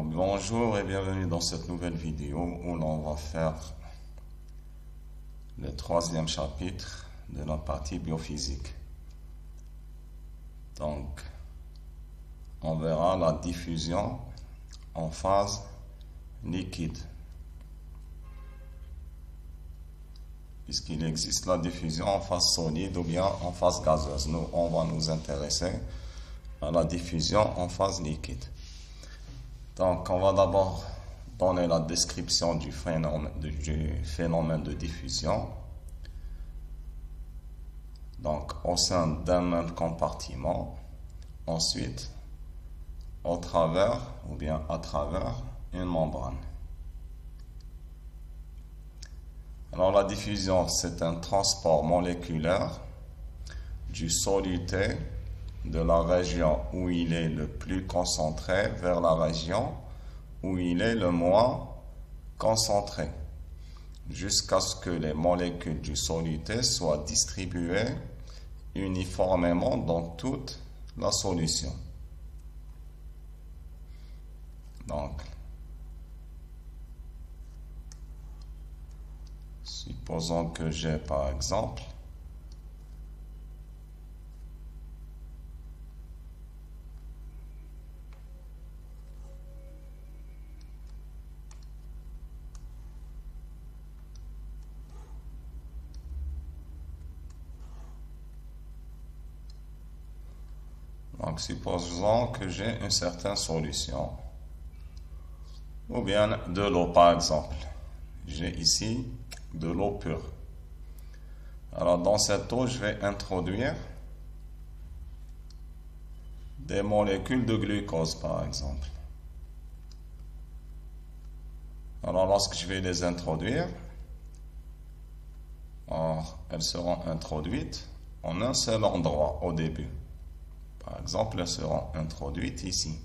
Donc bonjour et bienvenue dans cette nouvelle vidéo où l'on va faire le troisième chapitre de la partie biophysique. Donc on verra la diffusion en phase liquide. Puisqu'il existe la diffusion en phase solide ou bien en phase gazeuse. Nous, on va nous intéresser à la diffusion en phase liquide. Donc, on va d'abord donner la description du phénomène de diffusion. Donc, au sein d'un même compartiment. Ensuite, au travers ou bien à travers une membrane. Alors, la diffusion, c'est un transport moléculaire du soluté de la région où il est le plus concentré vers la région où il est le moins concentré, jusqu'à ce que les molécules du soluté soient distribuées uniformément dans toute la solution. Donc, supposons que j'ai par exemple supposons que j'ai une certaine solution, ou bien de l'eau par exemple. J'ai ici de l'eau pure. Alors dans cette eau, je vais introduire des molécules de glucose par exemple. Alors lorsque je vais les introduire, elles seront introduites en un seul endroit au début. Par exemple, elles seront introduites ici.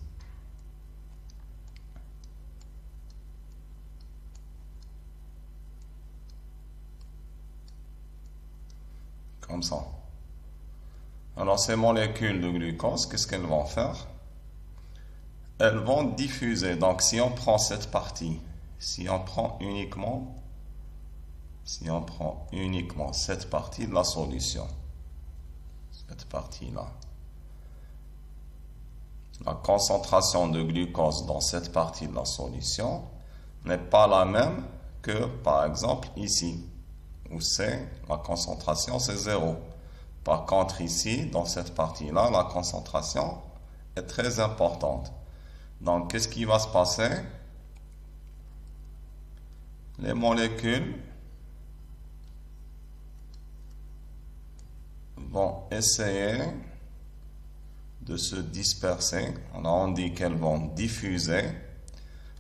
Comme ça. Alors, ces molécules de glucose, qu'est-ce qu'elles vont faire? Elles vont diffuser. Donc, si on prend cette partie, si on prend uniquement cette partie de la solution, cette partie-là, la concentration de glucose dans cette partie de la solution n'est pas la même que, par exemple, ici, où la concentration, c'est 0. Par contre, ici, dans cette partie-là, la concentration est très importante. Donc, qu'est-ce qui va se passer? Les molécules vont essayer de se disperser. On dit qu'elles vont diffuser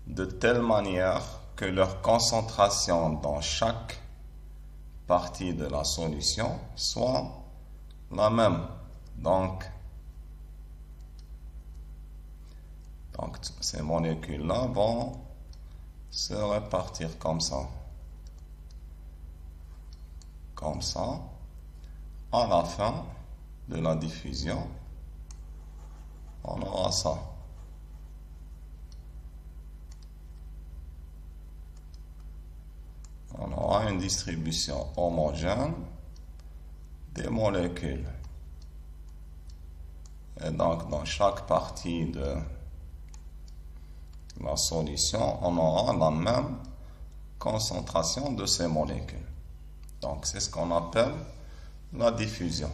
de telle manière que leur concentration dans chaque partie de la solution soit la même. Donc ces molécules-là vont se répartir comme ça. Comme ça. À la fin de la diffusion, on aura ça. On aura une distribution homogène des molécules. Et donc, dans chaque partie de la solution, on aura la même concentration de ces molécules. Donc, c'est ce qu'on appelle la diffusion.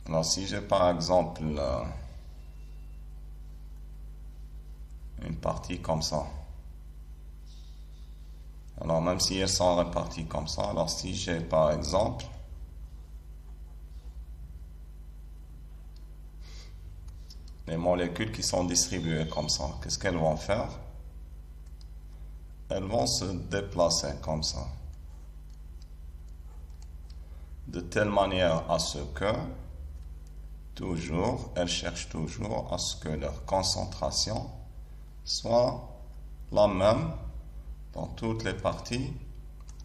Alors, si j'ai par exemple une partie comme ça, alors même si elles sont réparties comme ça, alors si j'ai par exemple les molécules qui sont distribuées comme ça, qu'est-ce qu'elles vont faire? Elles vont se déplacer comme ça, de telle manière à ce que elles cherchent toujours à ce que leur concentration soit la même dans toutes les parties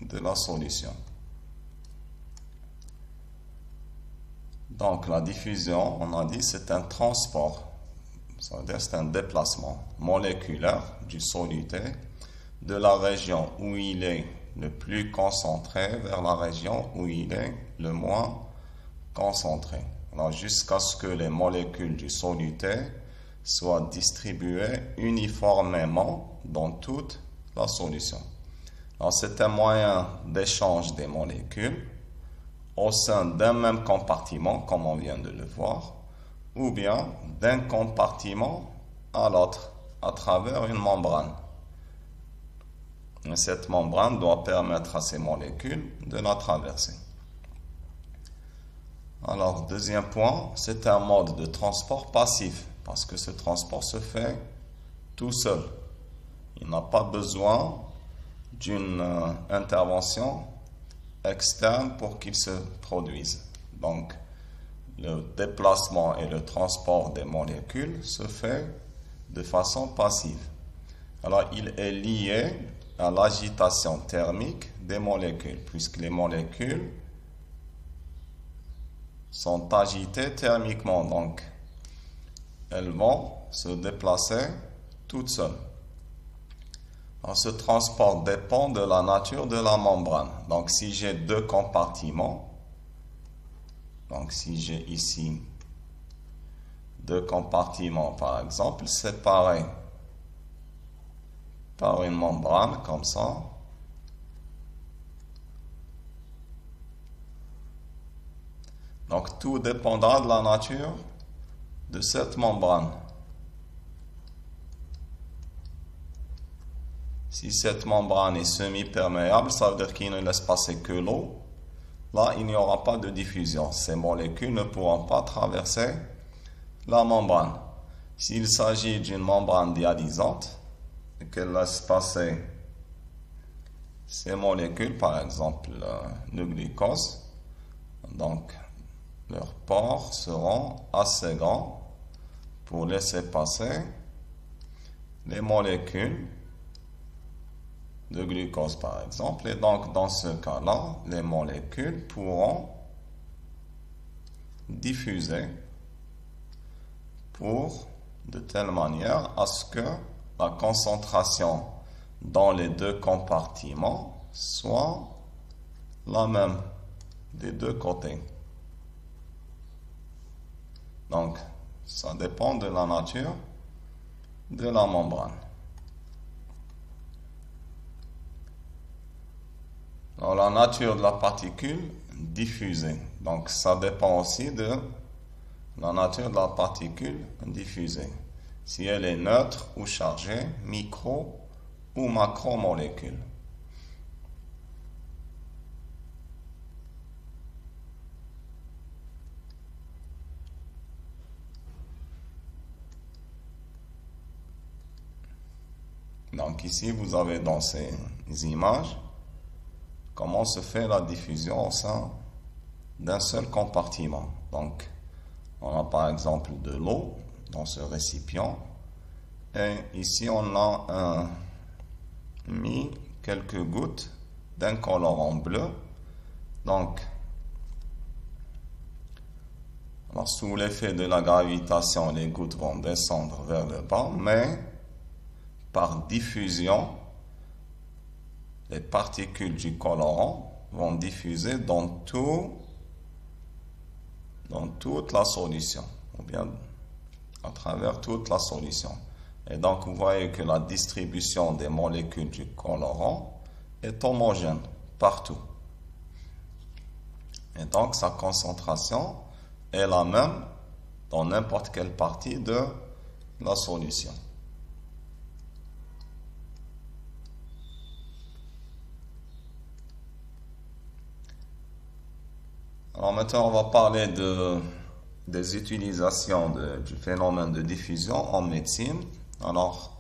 de la solution. Donc la diffusion, on a dit, c'est un transport, ça veut dire c'est un déplacement moléculaire du soluté de la région où il est le plus concentré vers la région où il est le moins concentré. Alors jusqu'à ce que les molécules du soluté soient distribuées uniformément dans toute la solution. Alors c'est un moyen d'échange des molécules au sein d'un même compartiment, comme on vient de le voir, ou bien d'un compartiment à l'autre à travers une membrane. Et cette membrane doit permettre à ces molécules de la traverser. Alors, deuxième point, c'est un mode de transport passif, parce que ce transport se fait tout seul. Il n'a pas besoin d'une intervention externe pour qu'il se produise. Donc, le déplacement et le transport des molécules se fait de façon passive. Alors, il est lié à l'agitation thermique des molécules, puisque les molécules sont agitées thermiquement, donc elles vont se déplacer toutes seules. Alors, ce transport dépend de la nature de la membrane. Donc si j'ai deux compartiments, donc si j'ai ici deux compartiments par exemple, séparés par une membrane comme ça, donc tout dépendra de la nature de cette membrane. Si cette membrane est semi-perméable, ça veut dire qu'il ne laisse passer que l'eau. Là, il n'y aura pas de diffusion. Ces molécules ne pourront pas traverser la membrane. S'il s'agit d'une membrane dialysante et qu'elle laisse passer ces molécules, par exemple le glucose, donc leurs pores seront assez grands pour laisser passer les molécules de glucose par exemple, et donc dans ce cas-là, les molécules pourront diffuser de telle manière à ce que la concentration dans les deux compartiments soit la même des deux côtés. Donc, ça dépend de la nature de la membrane. Alors, la nature de la particule diffusée. Donc, ça dépend aussi de la nature de la particule diffusée. Si elle est neutre ou chargée, micro ou macromolécule. Donc, ici, vous avez dans ces images comment se fait la diffusion au sein d'un seul compartiment. Donc, on a par exemple de l'eau dans ce récipient et ici on a mis quelques gouttes d'un colorant bleu. Donc, alors, sous l'effet de la gravitation, les gouttes vont descendre vers le bas, mais par diffusion, les particules du colorant vont diffuser dans toute la solution, ou bien à travers toute la solution. Et donc, vous voyez que la distribution des molécules du colorant est homogène partout. Et donc, sa concentration est la même dans n'importe quelle partie de la solution. Alors maintenant, on va parler des utilisations du phénomène de diffusion en médecine. Alors,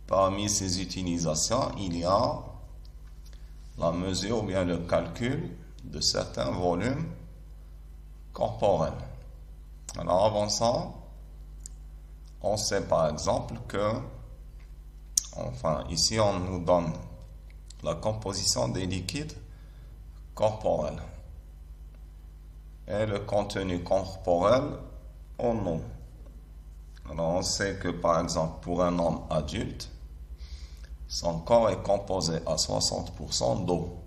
parmi ces utilisations, il y a la mesure ou bien le calcul de certains volumes corporels. Alors avant ça, on sait par exemple que, ici on nous donne la composition des liquides corporels. et le contenu corporel en eau. Alors on sait que par exemple pour un homme adulte, son corps est composé à 60% d'eau.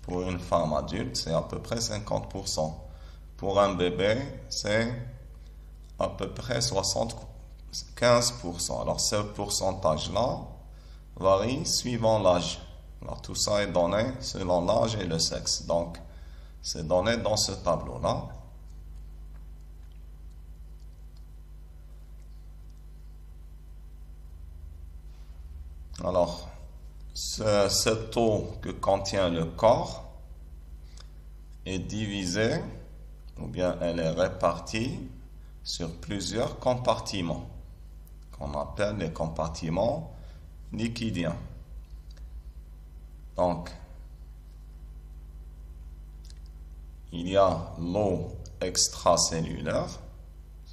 Pour une femme adulte, c'est à peu près 50%. Pour un bébé, c'est à peu près 75%. Alors ce pourcentage-là varie suivant l'âge. Alors tout ça est donné selon l'âge et le sexe. Donc c'est donné dans ce tableau-là. Alors, cette eau que contient le corps est divisée, ou bien elle est répartie sur plusieurs compartiments, qu'on appelle les compartiments liquidiens. Donc, il y a l'eau extracellulaire,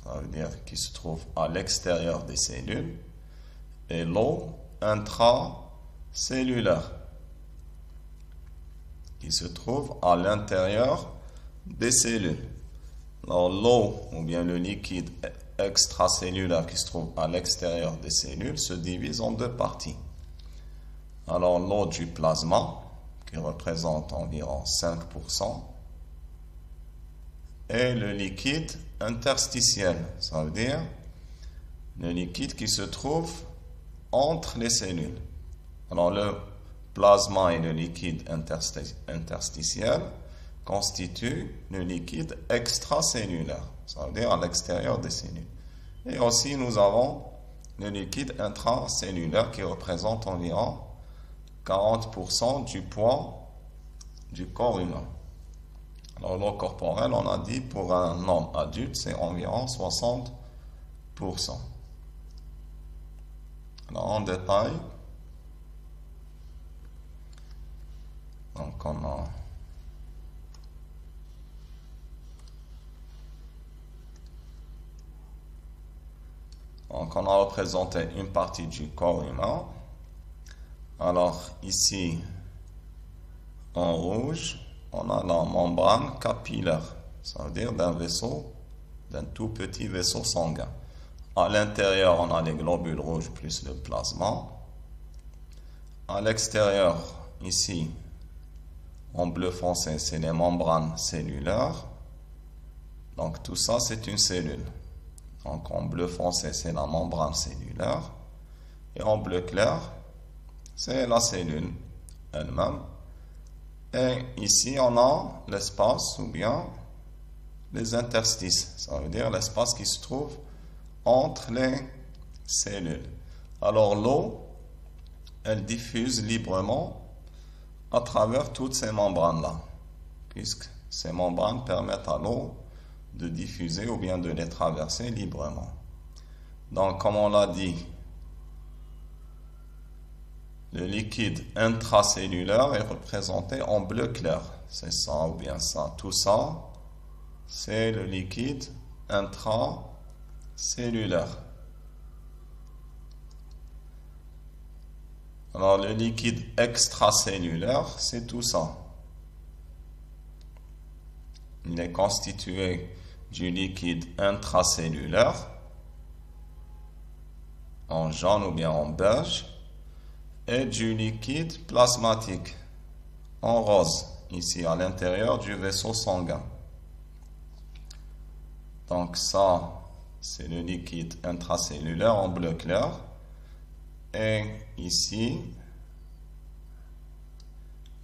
ça veut dire qui se trouve à l'extérieur des cellules, et l'eau intracellulaire, qui se trouve à l'intérieur des cellules. Alors l'eau, ou bien le liquide extracellulaire qui se trouve à l'extérieur des cellules, se divise en deux parties. Alors l'eau du plasma, qui représente environ 5%, et le liquide interstitiel, ça veut dire le liquide qui se trouve entre les cellules. Alors le plasma et le liquide interstitiel constituent le liquide extracellulaire, ça veut dire à l'extérieur des cellules. Et aussi nous avons le liquide intracellulaire qui représente environ 40% du poids du corps humain. Alors l'eau corporelle, on a dit pour un homme adulte, c'est environ 60%. Alors en détail, donc on a représenté une partie du corps humain. Alors ici, en rouge, on a la membrane capillaire, ça veut dire d'un tout petit vaisseau sanguin. À l'intérieur, on a les globules rouges plus le plasma. À l'extérieur, ici, en bleu foncé, c'est les membranes cellulaires. Donc tout ça, c'est une cellule. Donc en bleu foncé, c'est la membrane cellulaire. Et en bleu clair, c'est la cellule elle-même. Et ici, on a l'espace ou bien les interstices. Ça veut dire l'espace qui se trouve entre les cellules. Alors l'eau, elle diffuse librement à travers toutes ces membranes-là, puisque ces membranes permettent à l'eau de diffuser ou bien de les traverser librement. Donc, comme on l'a dit, le liquide intracellulaire est représenté en bleu clair. C'est ça ou bien ça. Tout ça, c'est le liquide intracellulaire. Alors, le liquide extracellulaire, c'est tout ça. Il est constitué du liquide intracellulaire, en jaune ou bien en beige, et du liquide plasmatique, en rose, ici à l'intérieur du vaisseau sanguin. Donc ça, c'est le liquide intracellulaire en bleu clair. Et ici,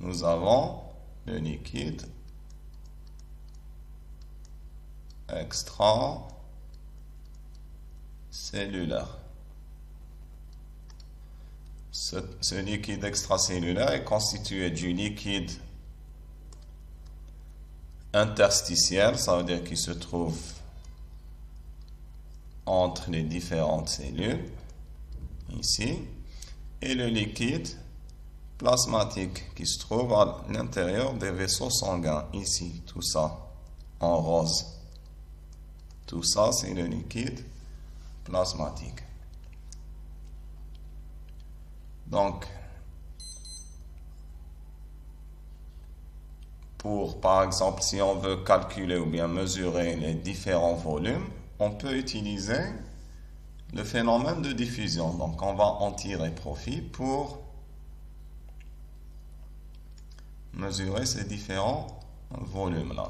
nous avons le liquide extracellulaire. Ce liquide extracellulaire est constitué du liquide interstitiel, ça veut dire qu'il se trouve entre les différentes cellules, ici, et le liquide plasmatique qui se trouve à l'intérieur des vaisseaux sanguins, ici, tout ça, en rose. Tout ça, c'est le liquide plasmatique. Donc, par exemple, si on veut calculer ou bien mesurer les différents volumes, on peut utiliser le phénomène de diffusion. Donc, on va en tirer profit pour mesurer ces différents volumes-là.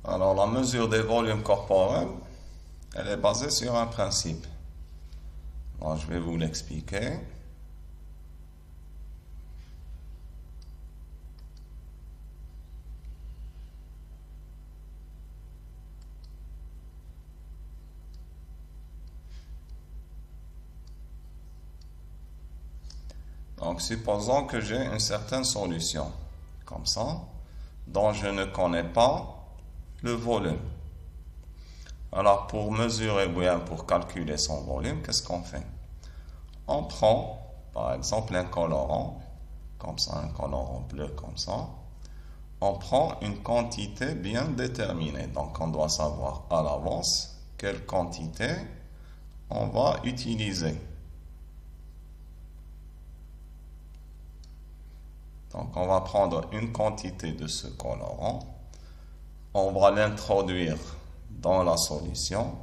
Alors, la mesure des volumes corporels, elle est basée sur un principe. Alors, je vais vous l'expliquer. Donc, supposons que j'ai une certaine solution, comme ça, dont je ne connais pas le volume. Alors, pour mesurer ou bien pour calculer son volume, qu'est-ce qu'on fait? On prend, par exemple, un colorant, comme ça, un colorant bleu comme ça. On prend une quantité bien déterminée. Donc, on doit savoir à l'avance quelle quantité on va utiliser. Donc, on va prendre une quantité de ce colorant. On va l'introduire dans la solution.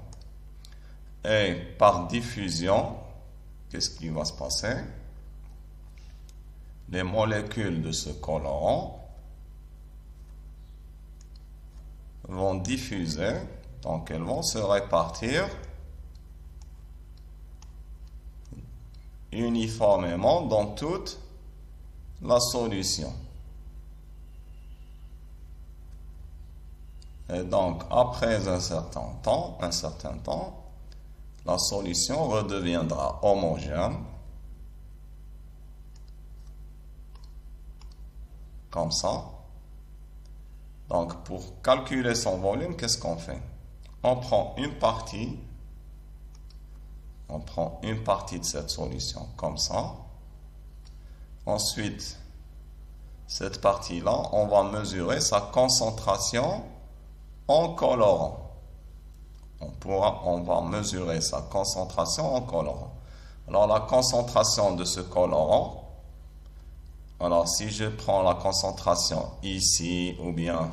Et par diffusion, qu'est-ce qui va se passer? Les molécules de ce colorant vont diffuser, donc elles vont se répartir uniformément dans toute la solution. Et donc, après un certain temps, la solution redeviendra homogène, comme ça. Donc, pour calculer son volume, qu'est-ce qu'on fait? On prend une partie de cette solution, comme ça. Ensuite, cette partie-là, on va mesurer sa concentration en colorant. On va mesurer sa concentration en colorant. Alors, la concentration de ce colorant, alors si je prends la concentration ici ou bien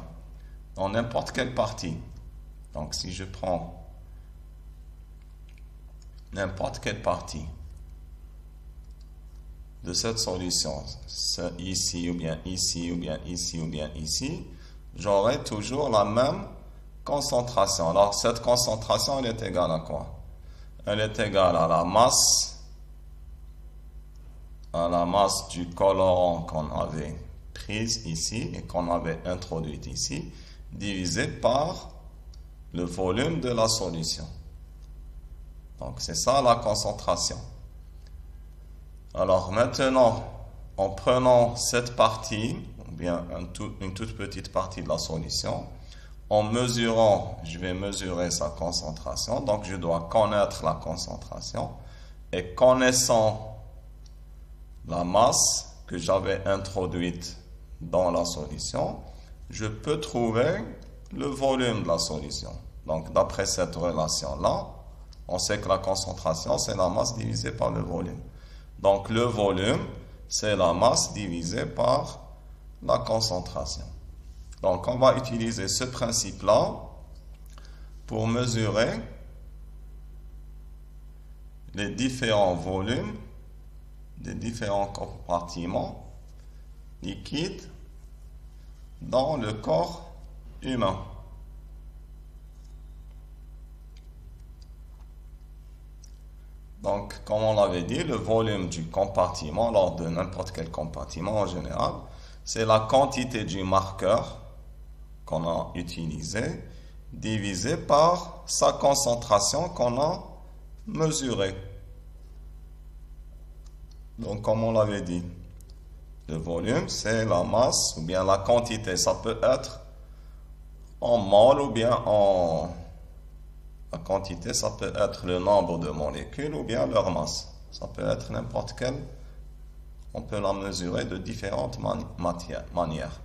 dans n'importe quelle partie, donc si je prends n'importe quelle partie de cette solution, ici ou bien ici ou bien ici ou bien ici, j'aurai toujours la même concentration. Alors cette concentration, elle est égale à quoi? Elle est égale à la masse du colorant qu'on avait prise ici et qu'on avait introduite ici, divisé par le volume de la solution. Donc c'est ça la concentration. Alors maintenant, en prenant cette partie, ou bien une toute petite partie de la solution, en mesurant, je vais mesurer sa concentration, donc je dois connaître la concentration, et connaissant la masse que j'avais introduite dans la solution, je peux trouver le volume de la solution. Donc d'après cette relation-là, on sait que la concentration, c'est la masse divisée par le volume. Donc le volume, c'est la masse divisée par la concentration. Donc on va utiliser ce principe-là pour mesurer les différents volumes des différents compartiments liquides dans le corps humain. Donc, comme on l'avait dit, le volume du compartiment, lors de n'importe quel compartiment en général, c'est la quantité du marqueur qu'on a utilisé, divisé par sa concentration qu'on a mesurée. Donc, comme on l'avait dit, le volume, c'est la masse ou bien la quantité. Ça peut être en mol ou bien en La quantité, ça peut être le nombre de molécules ou bien leur masse. Ça peut être n'importe quelle. On peut la mesurer de différentes manières.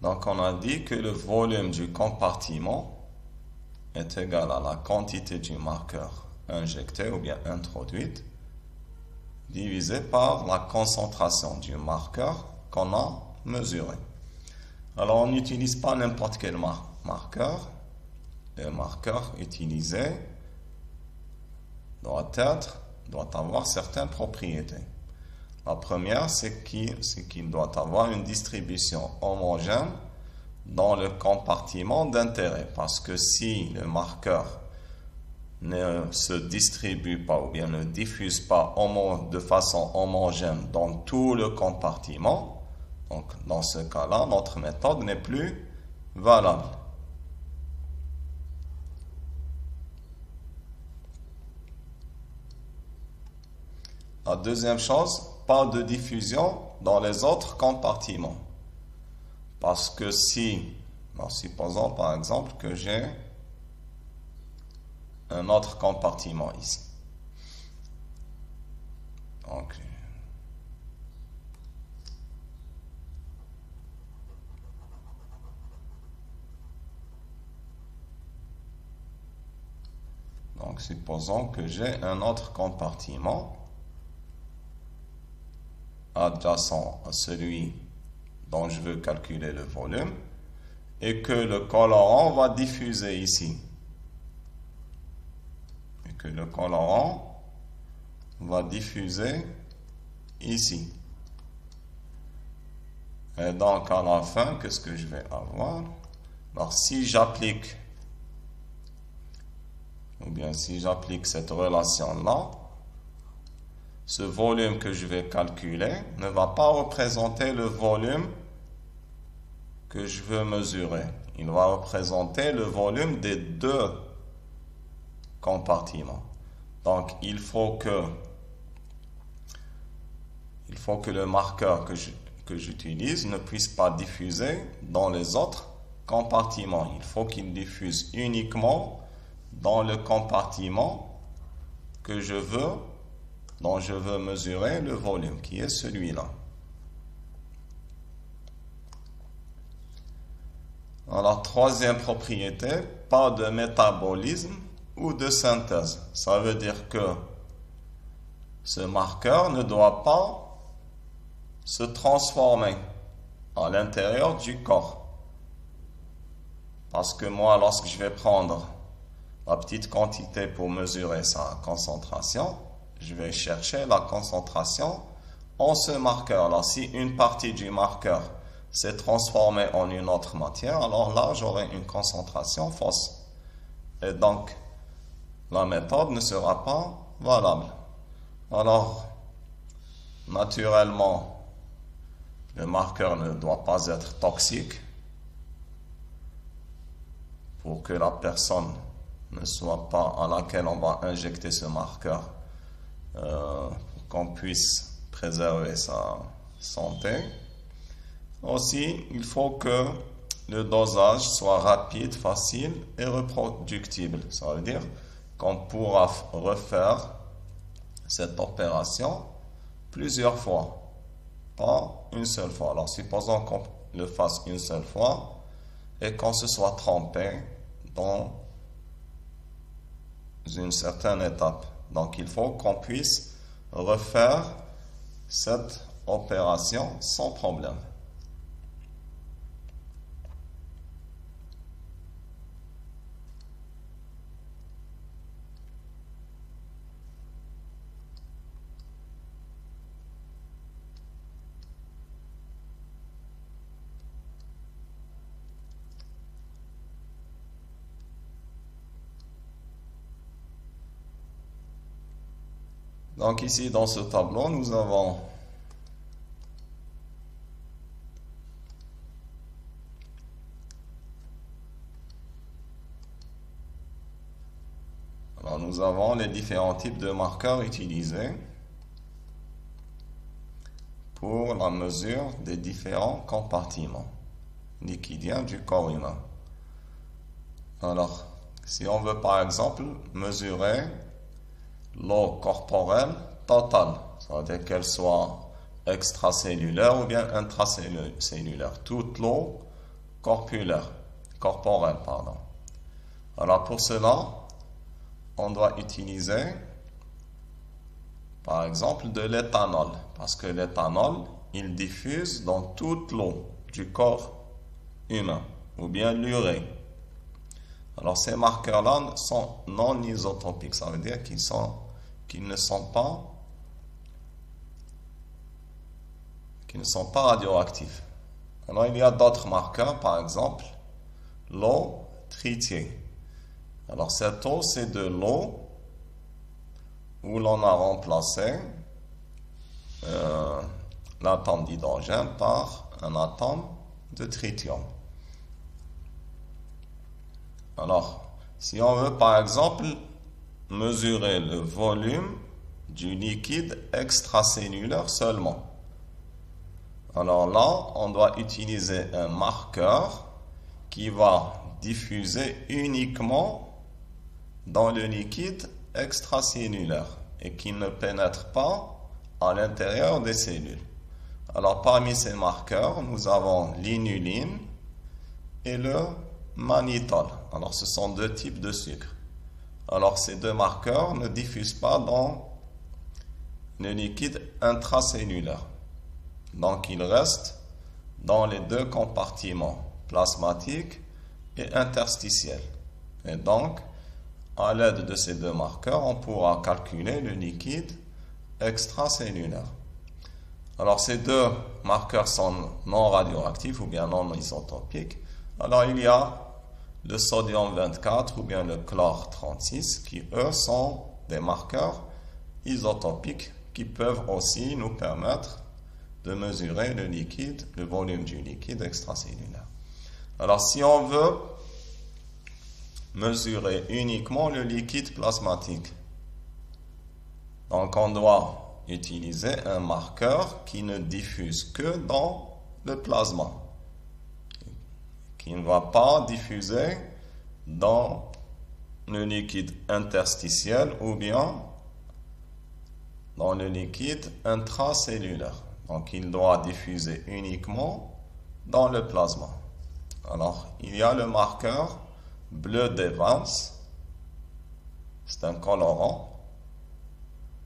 Donc on a dit que le volume du compartiment est égal à la quantité du marqueur injecté ou bien introduite divisé par la concentration du marqueur qu'on a mesuré. Alors on n'utilise pas n'importe quel marqueur. Le marqueur utilisé doit avoir certaines propriétés. La première, c'est qu'il doit avoir une distribution homogène dans le compartiment d'intérêt. Parce que si le marqueur ne se distribue pas ou bien ne diffuse pas de façon homogène dans tout le compartiment, donc dans ce cas-là, notre méthode n'est plus valable. La deuxième chose, pas de diffusion dans les autres compartiments. Parce que supposons par exemple que j'ai un autre compartiment ici. Donc, supposons que j'ai un autre compartiment adjacent à celui dont je veux calculer le volume et que le colorant va diffuser ici. Et que le colorant va diffuser ici. Et donc, à la fin, qu'est-ce que je vais avoir? Alors, si j'applique cette relation-là, ce volume que je vais calculer ne va pas représenter le volume que je veux mesurer. Il va représenter le volume des deux compartiments. Donc, il faut que le marqueur que j'utilise ne puisse pas diffuser dans les autres compartiments. Il faut qu'il diffuse uniquement dans le compartiment dont je veux mesurer le volume, qui est celui-là. Alors, troisième propriété, pas de métabolisme ou de synthèse. Ça veut dire que ce marqueur ne doit pas se transformer à l'intérieur du corps. Parce que moi, lorsque je vais prendre la petite quantité pour mesurer sa concentration, je vais chercher la concentration en ce marqueur-là. Si une partie du marqueur s'est transformée en une autre matière, alors là, j'aurai une concentration fausse. Et donc, la méthode ne sera pas valable. Alors, naturellement, le marqueur ne doit pas être toxique pour que la personne ne soit pas à laquelle on va injecter ce marqueur pour qu'on puisse préserver sa santé. Aussi, il faut que le dosage soit rapide, facile et reproductible. Ça veut dire qu'on pourra refaire cette opération plusieurs fois, pas une seule fois. Alors, supposons qu'on le fasse une seule fois et qu'on se soit trompé dans une certaine étape. Donc, il faut qu'on puisse refaire cette opération sans problème. Donc ici, dans ce tableau, nous avons Alors, nous avons les différents types de marqueurs utilisés pour la mesure des différents compartiments liquidiens du corps humain. Alors, si on veut par exemple mesurer l'eau corporelle totale, c'est-à-dire qu'elle soit extracellulaire ou bien intracellulaire, toute l'eau corporelle, pardon. Alors pour cela, on doit utiliser par exemple de l'éthanol, parce que l'éthanol, il diffuse dans toute l'eau du corps humain, ou bien l'urée. Alors ces marqueurs-là sont non isotopiques, ça veut dire qu'ils ne sont pas radioactifs. Alors il y a d'autres marqueurs, par exemple l'eau tritiée. Alors cette eau, c'est de l'eau où l'on a remplacé l'atome d'hydrogène par un atome de tritium. Alors, si on veut par exemple mesurer le volume du liquide extracellulaire seulement, alors là, on doit utiliser un marqueur qui va diffuser uniquement dans le liquide extracellulaire et qui ne pénètre pas à l'intérieur des cellules. Alors, parmi ces marqueurs, nous avons l'inuline et le mannitol. Alors, ce sont deux types de sucre. Alors, ces deux marqueurs ne diffusent pas dans le liquide intracellulaire. Donc, ils restent dans les deux compartiments, plasmatique et interstitiel. Et donc, à l'aide de ces deux marqueurs, on pourra calculer le liquide extracellulaire. Alors, ces deux marqueurs sont non radioactifs ou bien non isotopiques. Alors, il y a le sodium 24 ou bien le chlore 36 qui, eux, sont des marqueurs isotopiques qui peuvent aussi nous permettre de mesurer le volume du liquide extracellulaire. Alors, si on veut mesurer uniquement le liquide plasmatique, donc on doit utiliser un marqueur qui ne diffuse que dans le plasma, qui ne va pas diffuser dans le liquide interstitiel ou bien dans le liquide intracellulaire. Donc, il doit diffuser uniquement dans le plasma. Alors, il y a le marqueur bleu d'Evans, c'est un colorant,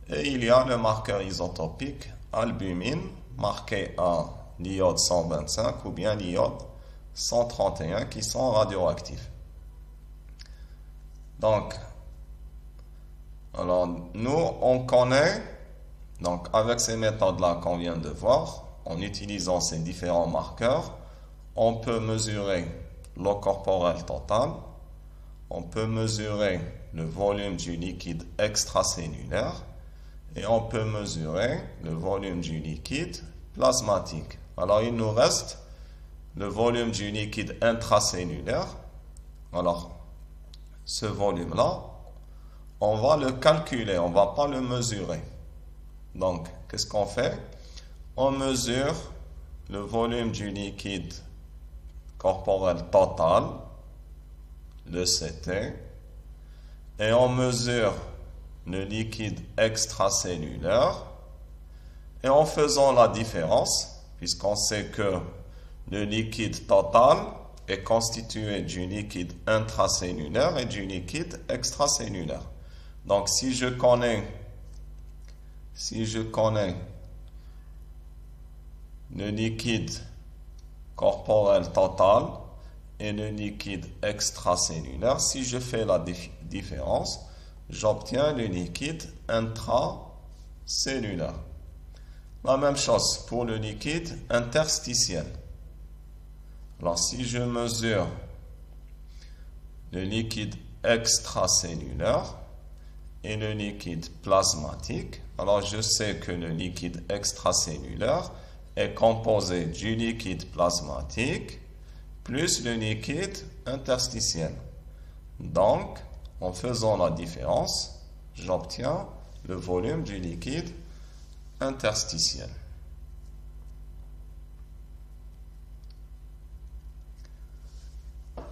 et il y a le marqueur isotopique albumine, marqué à l'iode 125 ou bien l'iode 131 qui sont radioactifs. Donc, alors nous, on connaît, donc avec ces méthodes-là qu'on vient de voir, en utilisant ces différents marqueurs, on peut mesurer l'eau corporelle totale, on peut mesurer le volume du liquide extracellulaire et on peut mesurer le volume du liquide plasmatique. Alors, il nous reste le volume du liquide intracellulaire. Alors, ce volume-là, on va le calculer, on ne va pas le mesurer. Donc, qu'est-ce qu'on fait? On mesure le volume du liquide corporel total, le CT, et on mesure le liquide extracellulaire, et en faisant la différence, puisqu'on sait que le liquide total est constitué du liquide intracellulaire et du liquide extracellulaire. Donc, si je connais le liquide corporel total et le liquide extracellulaire, si je fais la différence, j'obtiens le liquide intracellulaire. La même chose pour le liquide interstitiel. Alors, si je mesure le liquide extracellulaire et le liquide plasmatique, alors je sais que le liquide extracellulaire est composé du liquide plasmatique plus le liquide interstitiel. Donc, En faisant la différence, j'obtiens le volume du liquide interstitiel.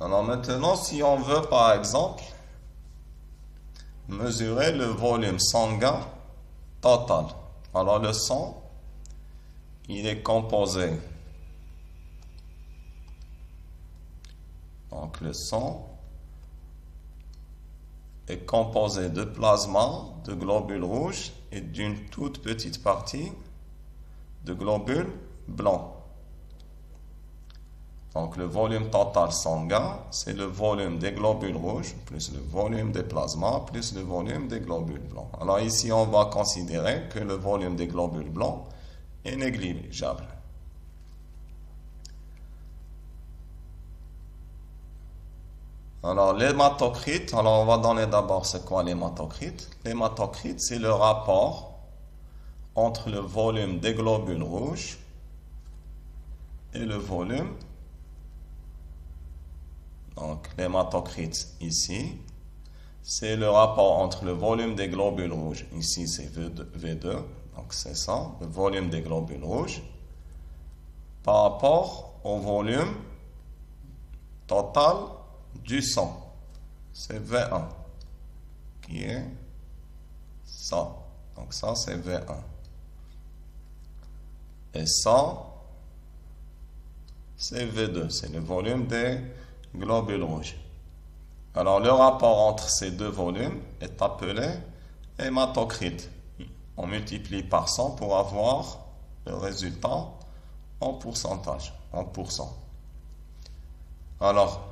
Alors maintenant, si on veut par exemple mesurer le volume sanguin total. Alors le sang, il est composé. Donc le sang est composé de plasma, de globules rouges et d'une toute petite partie de globules blancs. Donc le volume total sanguin, c'est le volume des globules rouges, plus le volume des plasmas, plus le volume des globules blancs. Alors ici, on va considérer que le volume des globules blancs est négligeable. Alors l'hématocrite, alors on va donner d'abord c'est quoi l'hématocrite. L'hématocrite, c'est le rapport entre le volume des globules rouges et le volume. Donc, l'hématocrite ici, c'est le rapport entre le volume des globules rouges, ici c'est V2, donc c'est ça, le volume des globules rouges, par rapport au volume total du sang. C'est V1, qui est ça. Donc ça, c'est V1. Et ça, c'est V2, c'est le volume des globules rouges. Alors, le rapport entre ces deux volumes est appelé hématocrite. On multiplie par 100 pour avoir le résultat en pourcentage, en pourcent. Alors,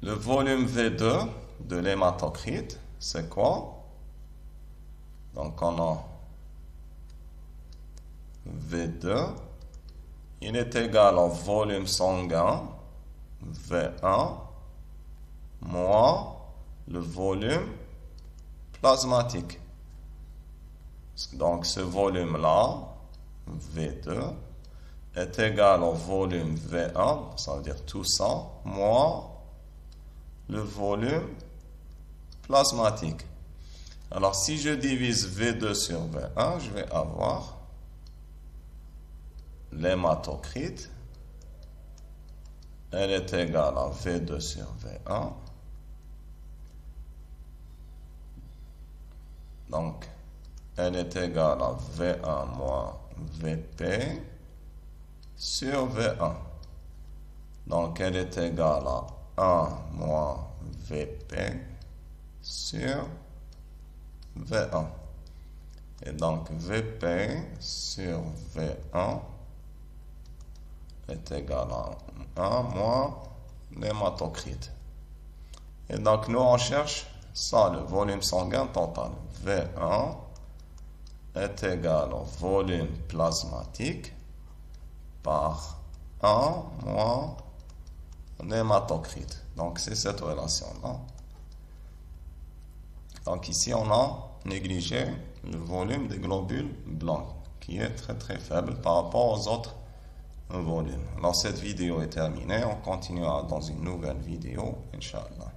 le volume V2 de l'hématocrite, c'est quoi? Donc, on a V2. Il est égal au volume sanguin, V1, moins le volume plasmatique. Donc, ce volume-là, V2, est égal au volume V1, ça veut dire tout ça, moins le volume plasmatique. Alors, si je divise V2 sur V1, je vais avoir l'hématocrite, elle est égale à V2 sur V1. Donc, elle est égale à V1 moins VP sur V1. Donc, elle est égale à 1 moins VP sur V1. Et donc, VP sur V1 est égal à 1 moins l'hématocrite. Et donc, nous, on cherche ça, le volume sanguin total. V1 est égal au volume plasmatique par 1 moins l'hématocrite. Donc, c'est cette relation-là. Donc, ici, on a négligé le volume des globules blancs, qui est très très faible par rapport aux autres volumes. Alors, cette vidéo est terminée. On continuera dans une nouvelle vidéo, Inch'Allah.